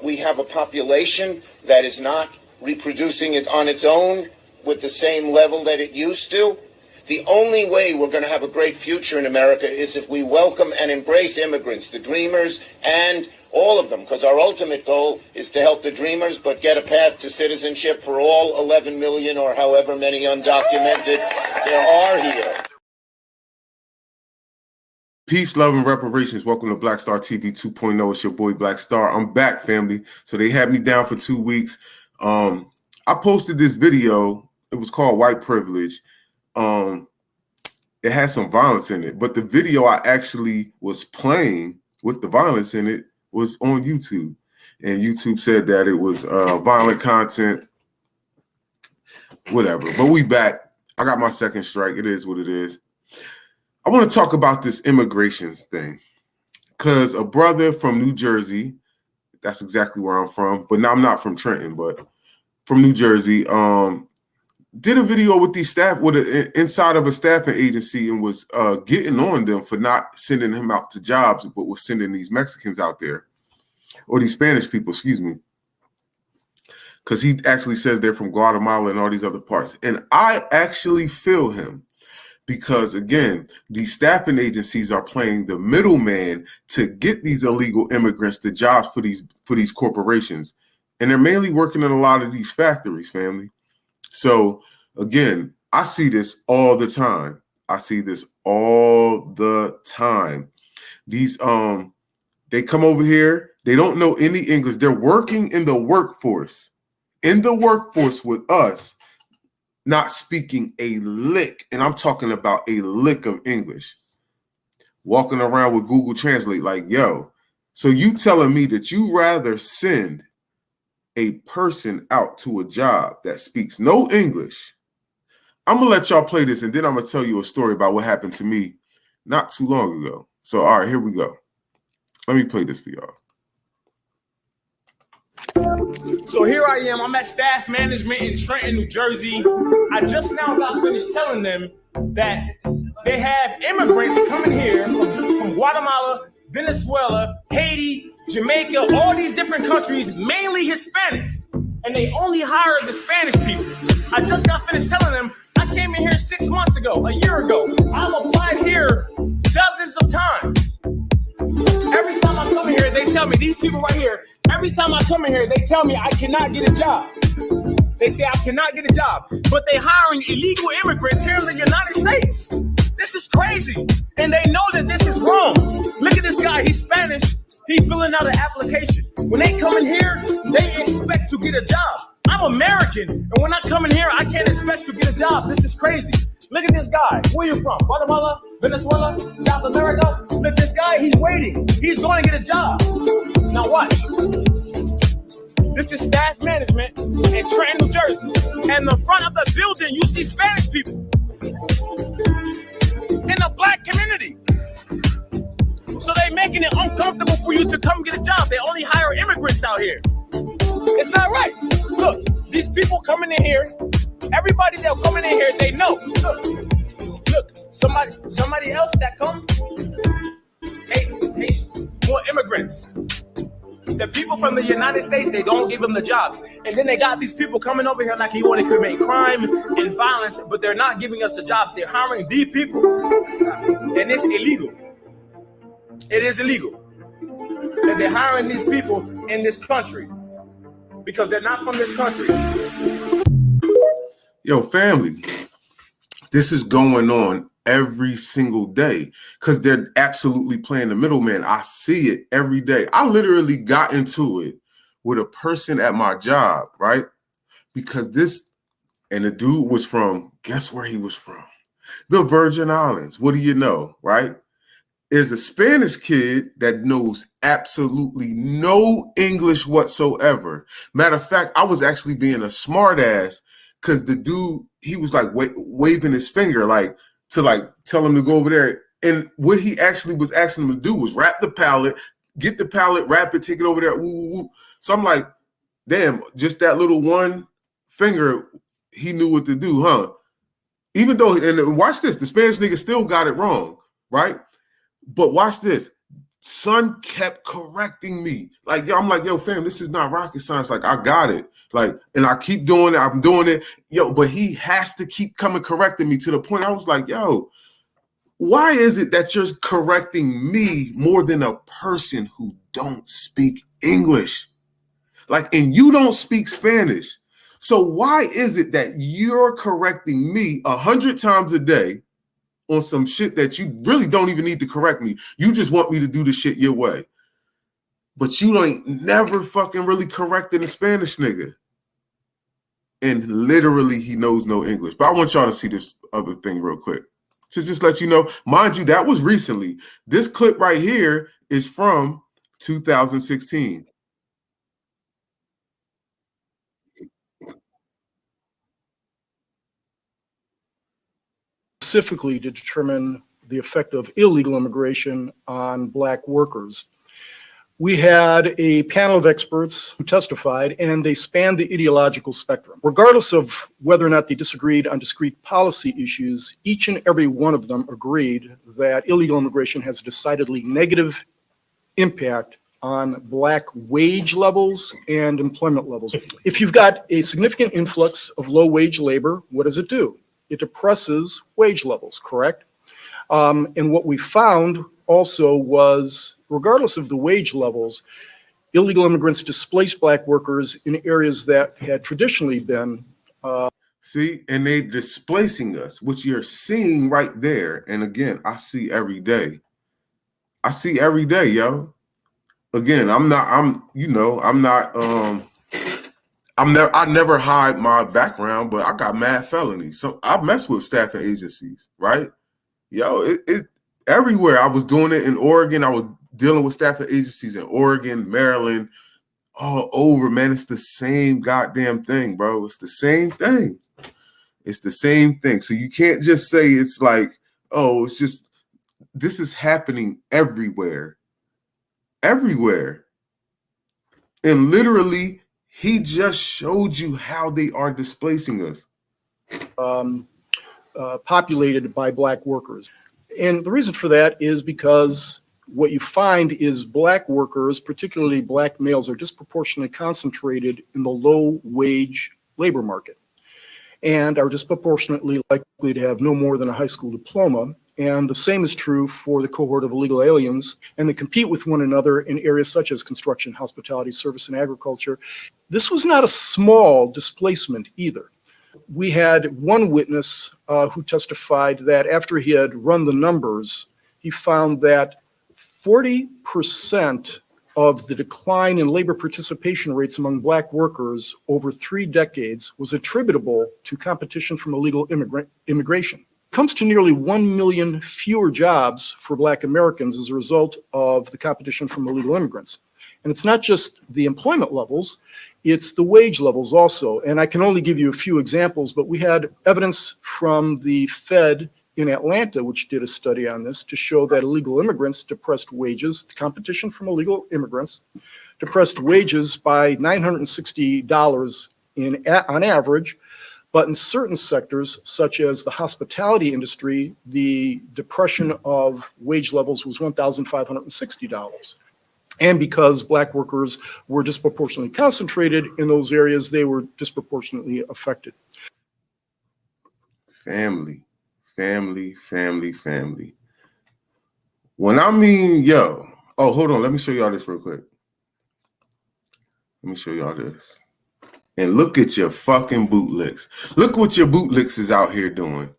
We have a population that is not reproducing it on its own with the same level that it used to. The only way we're going to have a great future in America is if we welcome and embrace immigrants, the dreamers, and all of them, because our ultimate goal is to help the dreamers, but get a path to citizenship for all 11 million or however many undocumented there are here. Peace, love, and reparations. Welcome to Black Star TV 2.0. It's your boy Black Star. I'm back, family. So they had me down for 2 weeks. I posted this video. It was called White Privilege. It had some violence in it, but the video I actually was playing with the violence in it was on YouTube. And YouTube said that it was violent content, whatever. But we back. I got my second strike. It is what it is. I want to talk about this immigration thing because a brother from New Jersey, that's exactly where I'm from, but now I'm not from Trenton, but from New Jersey, did a video with these staff, inside of a staffing agency, and was getting on them for not sending him out to jobs, but was sending these Mexicans out there, or these Spanish people, excuse me, because he actually says they're from Guatemala and all these other parts. And I actually feel him. Because again, these staffing agencies are playing the middleman to get these illegal immigrants the jobs for these corporations. And they're mainly working in a lot of these factories, family. So again, I see this all the time. I see this all the time. These they come over here, they don't know any English. They're working in the workforce with us, not speaking a lick, and I'm talking about a lick of English, walking around with Google Translate like, yo, so you telling me that you rather send a person out to a job that speaks no English? I'm going to let y'all play this, and then I'm going to tell you a story about what happened to me not too long ago. So, all right, here we go. Let me play this for y'all. So here I am, I'm at staff management in Trenton, New Jersey. I just now got finished telling them that they have immigrants coming here from Guatemala, Venezuela, Haiti, Jamaica, all these different countries, mainly Hispanic. And they only hire the Spanish people. I just got finished telling them I came in here 6 months ago, a year ago. I've applied here dozens of times. Every time I come in here, they tell me, these people right here, every time I come in here, they tell me I cannot get a job. They say I cannot get a job, but they hiring illegal immigrants here in the United States. This is crazy. And they know that this is wrong. Look at this guy, he's Spanish. He's filling out an application. When they come in here, they expect to get a job. I'm American, and when I come in here, I can't expect to get a job. This is crazy. Look at this guy. Where you from? Guatemala? Venezuela? South America? Look at this guy. He's waiting. He's going to get a job. Now watch. This is staff management in Trenton, New Jersey. And the front of the building, you see Spanish people in the black community. So they're making it uncomfortable for you to come get a job. They only hire immigrants out here. It's not right. Look, these people coming in here, everybody that coming in here, they know. Look, somebody else that come, hey, more immigrants. The people from the United States, they don't give them the jobs. And then they got these people coming over here like you want to commit crime and violence, but they're not giving us the jobs. They're hiring these people. And it's illegal. It is illegal that they're hiring these people in this country because they're not from this country. Yo, family, this is going on every single day because they're absolutely playing the middleman. I see it every day. I literally got into it with a person at my job, right? Because and the dude was from, guess where he was from? The Virgin Islands. What do you know, right? There's a Spanish kid that knows absolutely no English whatsoever. Matter of fact, I was actually being a smart ass because the dude, he was like waving his finger like to like tell him to go over there. And what he actually was asking him to do was wrap the pallet, get the pallet, wrap it, take it over there. Woo, woo, woo. So I'm like, damn, just that little one finger, he knew what to do, huh? Even though, and watch this, the Spanish nigga still got it wrong, right? But watch this. Son kept correcting me. Like, yo, I'm like, yo, fam, this is not rocket science. Like, I got it. Like, and I keep doing it. I'm doing it. Yo, but he has to keep coming correcting me to the point I was like, yo, why is it that you're correcting me more than a person who don't speak English? Like, and you don't speak Spanish. So why is it that you're correcting me 100 times a day on some shit that you really don't even need to correct me? You just want me to do the shit your way. But you ain't never fucking really correcting a Spanish nigga. And literally he knows no English. But I want y'all to see this other thing real quick. To just let you know, mind you, that was recently. This clip right here is from 2016. Specifically to determine the effect of illegal immigration on Black workers. We had a panel of experts who testified, and they spanned the ideological spectrum. Regardless of whether or not they disagreed on discrete policy issues, each and every one of them agreed that illegal immigration has a decidedly negative impact on Black wage levels and employment levels. If you've got a significant influx of low-wage labor, what does it do? It depresses wage levels, correct? And what we found also was, regardless of the wage levels, illegal immigrants displaced Black workers in areas that had traditionally been. See, and they displacing us, which you're seeing right there. And again, I see every day. I see every day, yo. Again, I never hide my background, but I got mad felonies. So I mess with staffing agencies, right? Yo, it everywhere. I was doing it in Oregon. I was dealing with staffing agencies in Oregon, Maryland, all over, man. It's the same goddamn thing, bro. It's the same thing. It's the same thing. So you can't just say it's like, oh, it's just, this is happening everywhere. Everywhere. And literally, he just showed you how they are displacing us. Populated by Black workers. And the reason for that is because what you find is Black workers, particularly Black males, are disproportionately concentrated in the low-wage labor market and are disproportionately likely to have no more than a high school diploma. And the same is true for the cohort of illegal aliens, and they compete with one another in areas such as construction, hospitality, service, and agriculture. This was not a small displacement either. We had one witness who testified that after he had run the numbers, he found that 40% of the decline in labor participation rates among Black workers over 3 decades was attributable to competition from illegal immigration. It comes to nearly 1 million fewer jobs for Black Americans as a result of the competition from illegal immigrants. And it's not just the employment levels, it's the wage levels also. And I can only give you a few examples, but we had evidence from the Fed in Atlanta, which did a study on this, to show that illegal immigrants depressed wages, the competition from illegal immigrants depressed wages by $960 on average. But in certain sectors, such as the hospitality industry, the depression of wage levels was $1,560. And because Black workers were disproportionately concentrated in those areas, they were disproportionately affected. Family, family, family, family. When I mean, yo, oh, hold on. Let me show y'all this real quick. Let me show y'all this. And look at your fucking bootlicks. Look what your bootlicks is out here doing.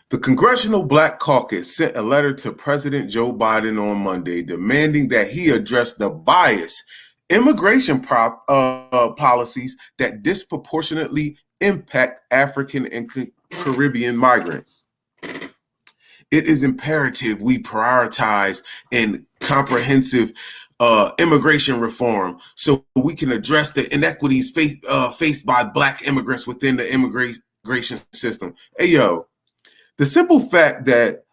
The Congressional Black Caucus sent a letter to President Joe Biden on Monday demanding that he address the biased immigration policies that disproportionately impact African and Caribbean migrants. It is imperative we prioritize and comprehensive immigration reform so we can address the inequities faced by Black immigrants within the immigration system. Hey, yo. The simple fact that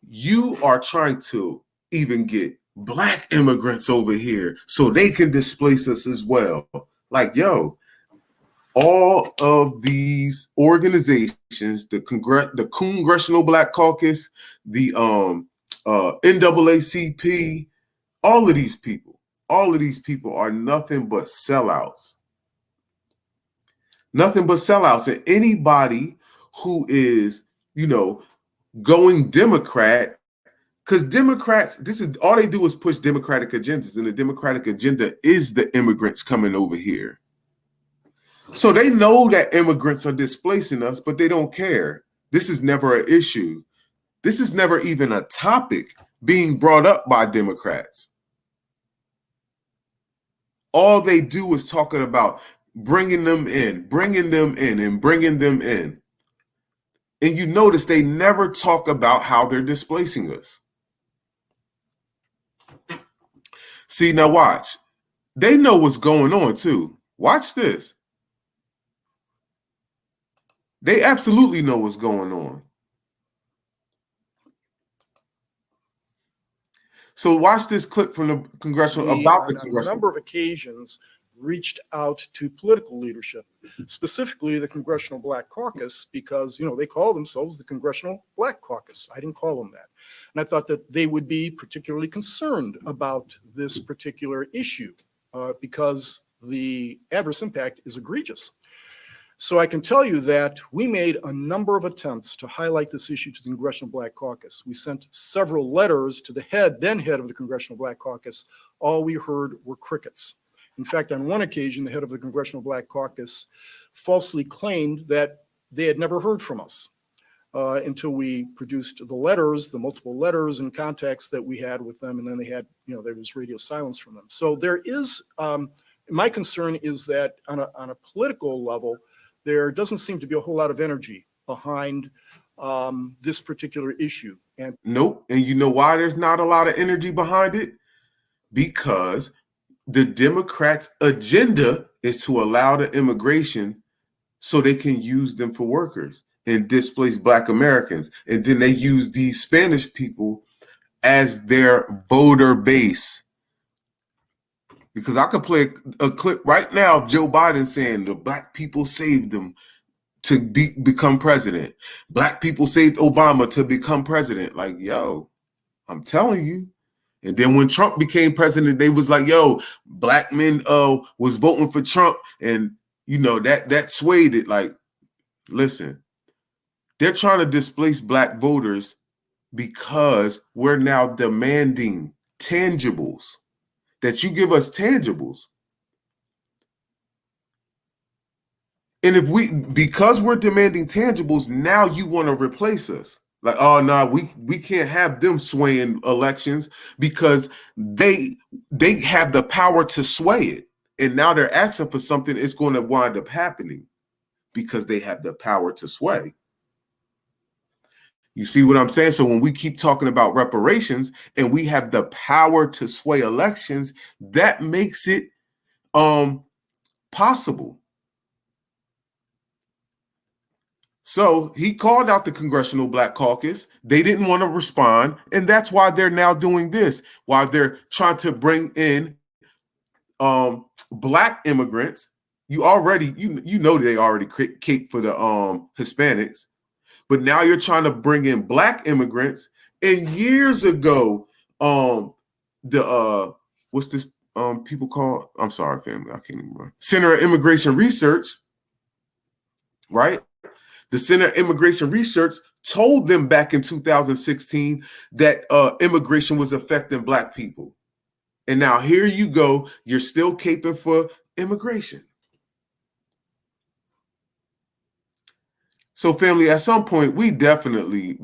you are trying to even get Black immigrants over here so they can displace us as well. Like, yo, all of these organizations, the Congressional Black Caucus, the NAACP, All of these people are nothing but sellouts. Nothing but sellouts. And anybody who is, going Democrat, because Democrats, this is all they do is push Democratic agendas, and the Democratic agenda is the immigrants coming over here. So they know that immigrants are displacing us, but they don't care. This is never an issue. This is never even a topic being brought up by Democrats. All they do is talking about bringing them in, and bringing them in. And you notice they never talk about how they're displacing us. See, now watch. They know what's going on too. Watch this. They absolutely know what's going on. So watch this clip from the congressional about the congressional. On a number of occasions, reached out to political leadership, specifically the Congressional Black Caucus, because, they call themselves the Congressional Black Caucus. I didn't call them that. And I thought that they would be particularly concerned about this particular issue because the adverse impact is egregious. So I can tell you that we made a number of attempts to highlight this issue to the Congressional Black Caucus. We sent several letters to the then head of the Congressional Black Caucus. All we heard were crickets. In fact, on one occasion, the head of the Congressional Black Caucus falsely claimed that they had never heard from us until we produced the letters, the multiple letters and contacts that we had with them. And then they had, there was radio silence from them. So there is, my concern is that on a political level, there doesn't seem to be a whole lot of energy behind this particular issue. And nope. And you know why there's not a lot of energy behind it? Because the Democrats' agenda is to allow the immigration so they can use them for workers and displace Black Americans. And then they use these Spanish people as their voter base. Because I could play a clip right now of Joe Biden saying the Black people saved them to become president. Black people saved Obama to become president. Like, yo, I'm telling you. And then when Trump became president, they was like, yo, Black men was voting for Trump. And, that swayed it. Like, listen, they're trying to displace Black voters because we're now demanding tangibles. That you give us tangibles. And because we're demanding tangibles, now you want to replace us. Like, oh no, we can't have them swaying elections because they have the power to sway it. And now they're asking for something that's going to wind up happening because they have the power to sway. You see what I'm saying? So when we keep talking about reparations and we have the power to sway elections, that makes it possible. So he called out the Congressional Black Caucus. They didn't want to respond. And that's why they're now doing this, while they're trying to bring in Black immigrants. You know they already cape for the Hispanics. But now you're trying to bring in Black immigrants. And years ago, what's this people call? I'm sorry, family, I can't even remember. Center of Immigration Research, right? The Center of Immigration Research told them back in 2016 that immigration was affecting Black people. And now here you go, you're still caping for immigration. So family, at some point, we definitely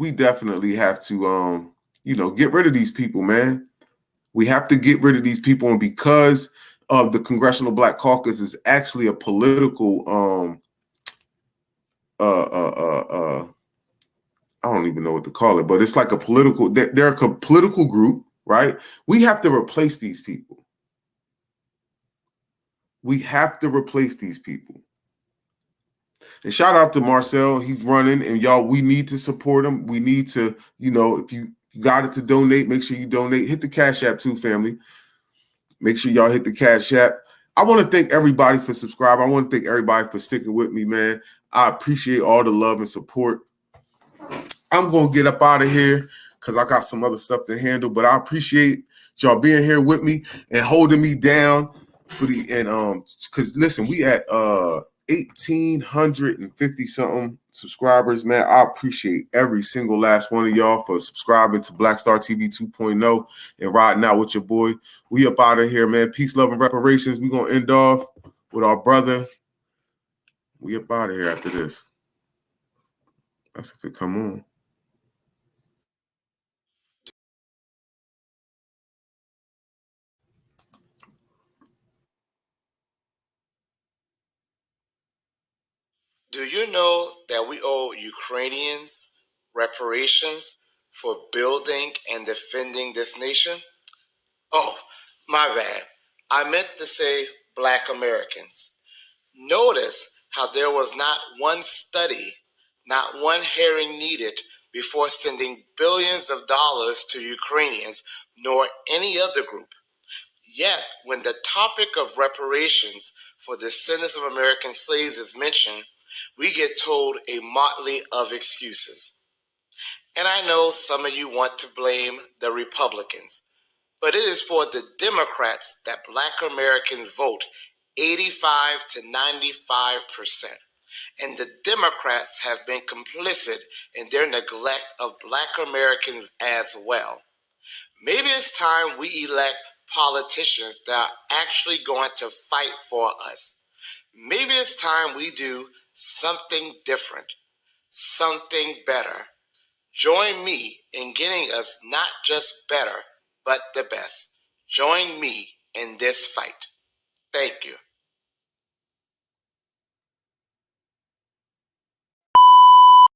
have to, get rid of these people, man. We have to get rid of these people. And because of the Congressional Black Caucus is actually a political, I don't even know what to call it, but it's like a political, they're a political group, right? We have to replace these people. We have to replace these people. And shout out to Marcel. He's running, and y'all, we need to support him. We need to, if you got it to donate, make sure you donate. Hit the Cash App too, family. Make sure y'all hit the Cash App. I want to thank everybody for subscribing. I want to thank everybody for sticking with me, man. I appreciate all the love and support. I'm going to get up out of here because I got some other stuff to handle, but I appreciate Y'all being here with me and holding me down for the because listen, we at 1,850 something subscribers, man. I appreciate every single last one of y'all for subscribing to Black Star TV 2.0 and riding out with your boy. We up out of here, man. Peace, love, and reparations. We gonna end off with our brother. We up out of here after this. That's if it come on. Do you know that we owe Ukrainians reparations for building and defending this nation? Oh, my bad. I meant to say Black Americans. Notice how there was not one study, not one hearing needed before sending billions of dollars to Ukrainians, nor any other group. Yet, when the topic of reparations for the descendants of American slaves is mentioned, we get told a motley of excuses. And I know some of you want to blame the Republicans, but it is for the Democrats that Black Americans vote 85 to 95%. And the Democrats have been complicit in their neglect of Black Americans as well. Maybe it's time we elect politicians that are actually going to fight for us. Maybe it's time we do something different, something better. Join me in getting us not just better, but the best. Join me in this fight. Thank you.